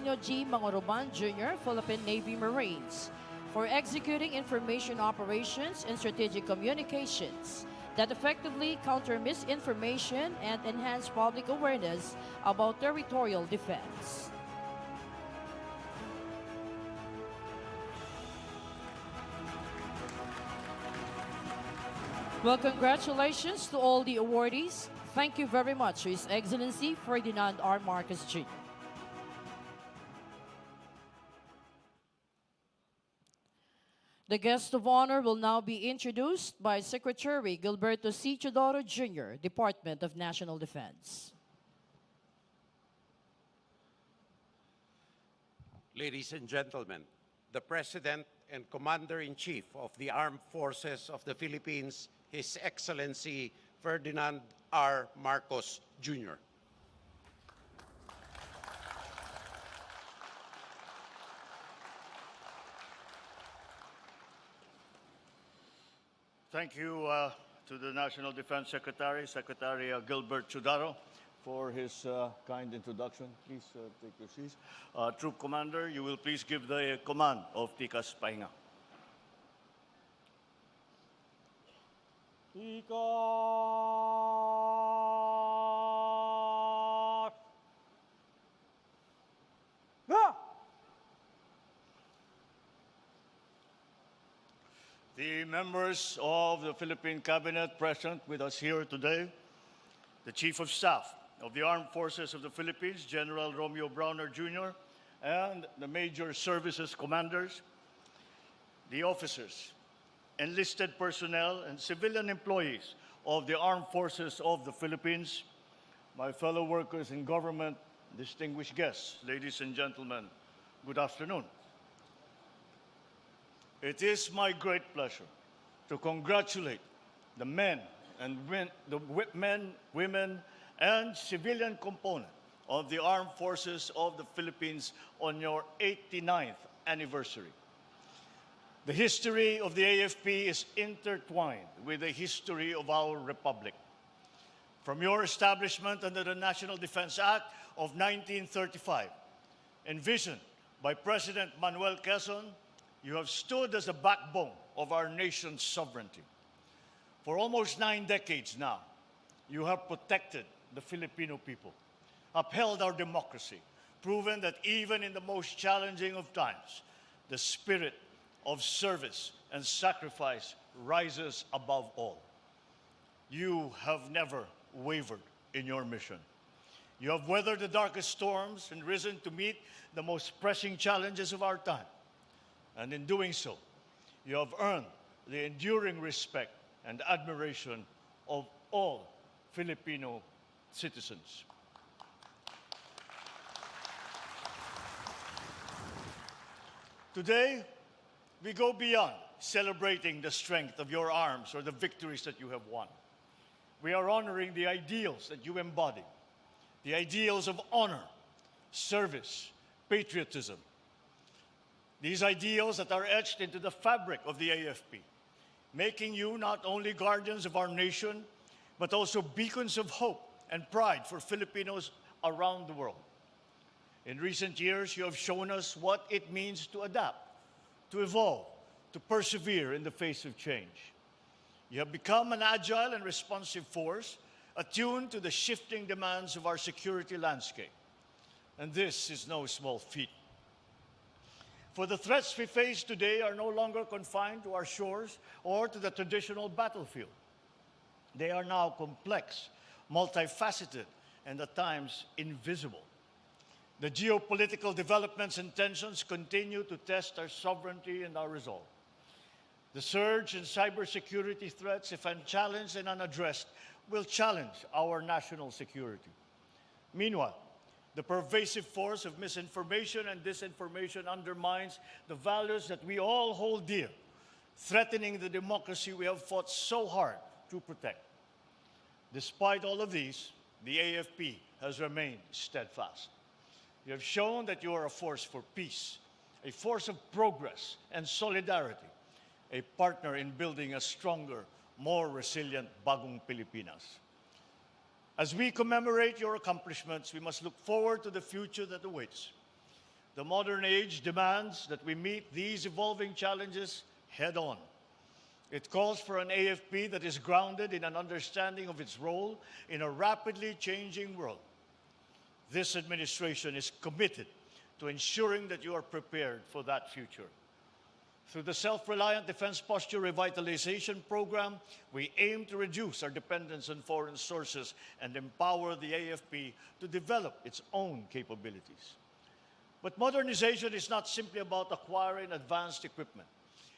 Antonio G. Mangoroban Jr., Philippine Navy Marines, for executing information operations and strategic communications that effectively counter misinformation and enhance public awareness about territorial defense. Well, congratulations to all the awardees. Thank you very much, His Excellency Ferdinand R. Marcos Jr. The guest of honor will now be introduced by Secretary Gilberto C. Chodoro Jr., Department of National Defense. Ladies and gentlemen, the President and Commander-in-Chief of the Armed Forces of the Philippines, His Excellency Ferdinand R. Marcos Jr. Thank you to the National Defense Secretary, Secretary Gilbert Chodaro, for his kind introduction. Please take your seats. Troop Commander, you will please give the command of Tikas Pahinga. Tikas! Ga! The members of the Philippine Cabinet present with us here today, the Chief of Staff of the Armed Forces of the Philippines, General Romeo Browner Jr., and the Major Services Commanders, the officers, enlisted personnel, and civilian employees of the Armed Forces of the Philippines, my fellow workers in government, distinguished guests, ladies and gentlemen, good afternoon. It is my great pleasure to congratulate the men, women, and civilian component of the Armed Forces of the Philippines on your 89th anniversary. The history of the AFP is intertwined with the history of our republic. From your establishment under the National Defense Act of 1935, envisioned by President Manuel Quezon, you have stood as the backbone of our nation's sovereignty. For almost 9 decades now, you have protected the Filipino people, upheld our democracy, proven that even in the most challenging of times, the spirit of service and sacrifice rises above all. You have never wavered in your mission. You have weathered the darkest storms and risen to meet the most pressing challenges of our time. And in doing so, you have earned the enduring respect and admiration of all Filipino citizens. Today, we go beyond celebrating the strength of your arms or the victories that you have won. We are honoring the ideals that you embody, the ideals of honor, service, patriotism. These ideals that are etched into the fabric of the AFP, making you not only guardians of our nation, but also beacons of hope and pride for Filipinos around the world. In recent years, you have shown us what it means to adapt, to evolve, to persevere in the face of change. You have become an agile and responsive force, attuned to the shifting demands of our security landscape. And this is no small feat. For the threats we face today are no longer confined to our shores or to the traditional battlefield. They are now complex, multifaceted, and at times invisible. The geopolitical developments and tensions continue to test our sovereignty and our resolve. The surge in cybersecurity threats, if unchallenged and unaddressed, will challenge our national security. Meanwhile, the pervasive force of misinformation and disinformation undermines the values that we all hold dear, threatening the democracy we have fought so hard to protect. Despite all of these, the AFP has remained steadfast. You have shown that you are a force for peace, a force of progress and solidarity, a partner in building a stronger, more resilient Bagong Pilipinas. As we commemorate your accomplishments, we must look forward to the future that awaits. The modern age demands that we meet these evolving challenges head-on. It calls for an AFP that is grounded in an understanding of its role in a rapidly changing world. This administration is committed to ensuring that you are prepared for that future. Through the Self-Reliant Defense Posture Revitalization Program, we aim to reduce our dependence on foreign sources and empower the AFP to develop its own capabilities. But modernization is not simply about acquiring advanced equipment.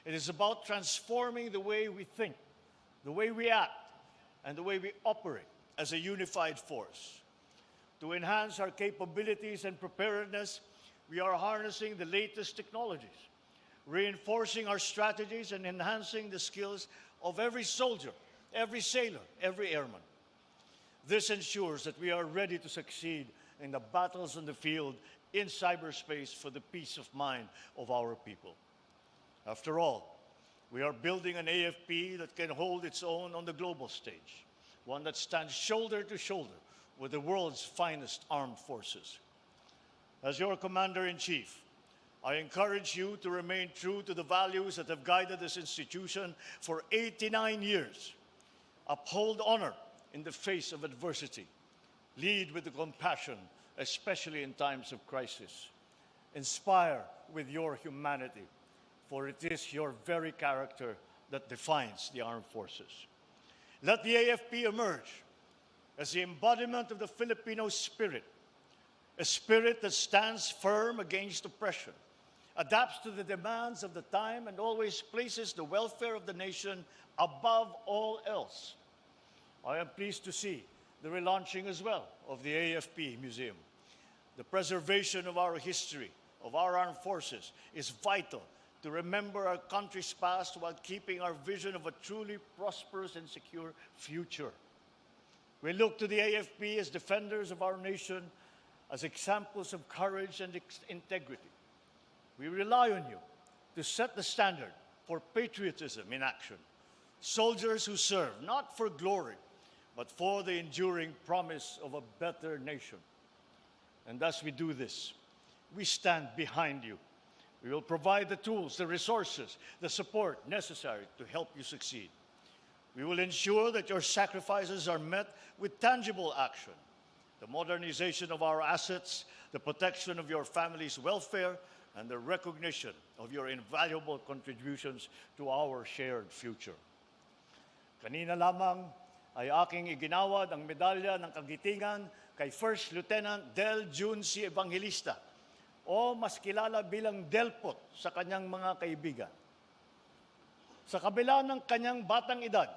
It is about transforming the way we think, the way we act, and the way we operate as a unified force. To enhance our capabilities and preparedness, we are harnessing the latest technologies, reinforcing our strategies and enhancing the skills of every soldier, every sailor, every airman. This ensures that we are ready to succeed in the battles on the field, in cyberspace, for the peace of mind of our people. After all, we are building an AFP that can hold its own on the global stage, one that stands shoulder to shoulder with the world's finest armed forces. As your Commander-in-Chief, I encourage you to remain true to the values that have guided this institution for 89 years. Uphold honor in the face of adversity. Lead with compassion, especially in times of crisis. Inspire with your humanity, for it is your very character that defines the armed forces. Let the AFP emerge as the embodiment of the Filipino spirit, a spirit that stands firm against oppression, adapts to the demands of the time, and always places the welfare of the nation above all else. I am pleased to see the relaunching as well of the AFP Museum. The preservation of our history, of our armed forces, is vital to remember our country's past while keeping our vision of a truly prosperous and secure future. We look to the AFP as defenders of our nation, as examples of courage and integrity. We rely on you to set the standard for patriotism in action. Soldiers who serve not for glory, but for the enduring promise of a better nation. And as we do this, we stand behind you. We will provide the tools, the resources, the support necessary to help you succeed. We will ensure that your sacrifices are met with tangible action. The modernization of our assets, the protection of your family's welfare, and the recognition of your invaluable contributions to our shared future. Kanina lamang ay aking iginawad ang medalya ng kagitingan kay First Lieutenant Del Jun C. Evangelista, o mas kilala bilang Delpot sa kanyang mga kaibigan. Sa kabila ng kanyang batang edad,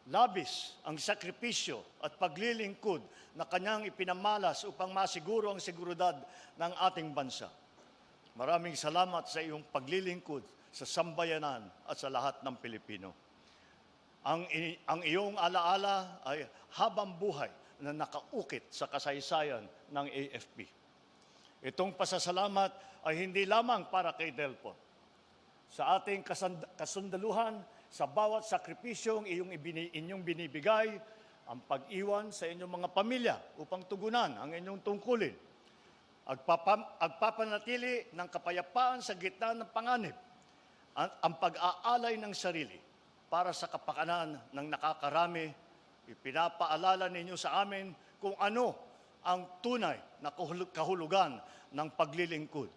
labis ang sakripisyo at paglilingkod na kanyang ipinamalas upang masiguro ang seguridad ng ating bansa. Maraming salamat sa iyong paglilingkod sa sambayanan at sa lahat ng Pilipino. Ang iyong alaala ay habang buhay na nakaukit sa kasaysayan ng AFP. Itong pasasalamat ay hindi lamang para kay Delpot. Sa ating kasundaluhan, sa bawat sakripisyong inyong binibigay, ang pag-iwan sa inyong mga pamilya upang tugunan ang inyong tungkulin, agpapanatili ng kapayapaan sa gitna ng panganib, ang pag-aalay ng sarili para sa kapakanan ng nakakarami, ipinapaalala ninyo sa amin kung ano ang tunay na kahulugan ng paglilingkod.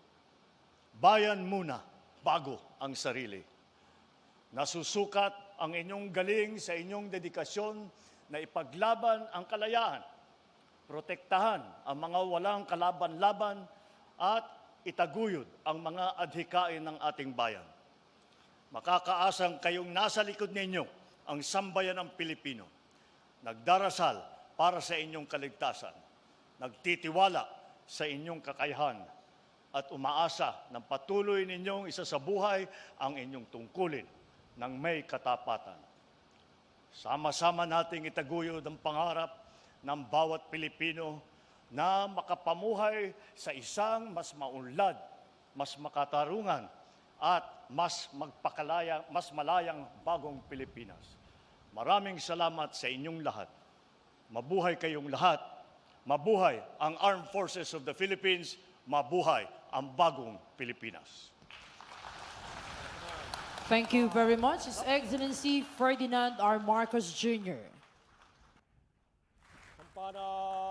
Bayan muna bago ang sarili. Nasusukat ang inyong galing sa inyong dedikasyon na ipaglaban ang kalayaan, protektahan ang mga walang kalaban-laban, at itaguyod ang mga adhikain ng ating bayan. Makakaasang kayong nasa likod ninyo ang sambayan ng Pilipino, nagdarasal para sa inyong kaligtasan, nagtitiwala sa inyong kakayahan, at umaasa ng patuloy ninyong isasabuhay ang inyong tungkulin ng may katapatan. Sama-sama nating itaguyod ang pangarap ng bawat Pilipino na makapamuhay sa isang mas maunlad, mas makatarungan, at mas malayang bagong Pilipinas. Maraming salamat sa inyong lahat. Mabuhay kayong lahat. Mabuhay ang Armed Forces of the Philippines. Mabuhay ang bagong Pilipinas. Thank you very much, His Excellency Ferdinand R. Marcos Jr. Kampana!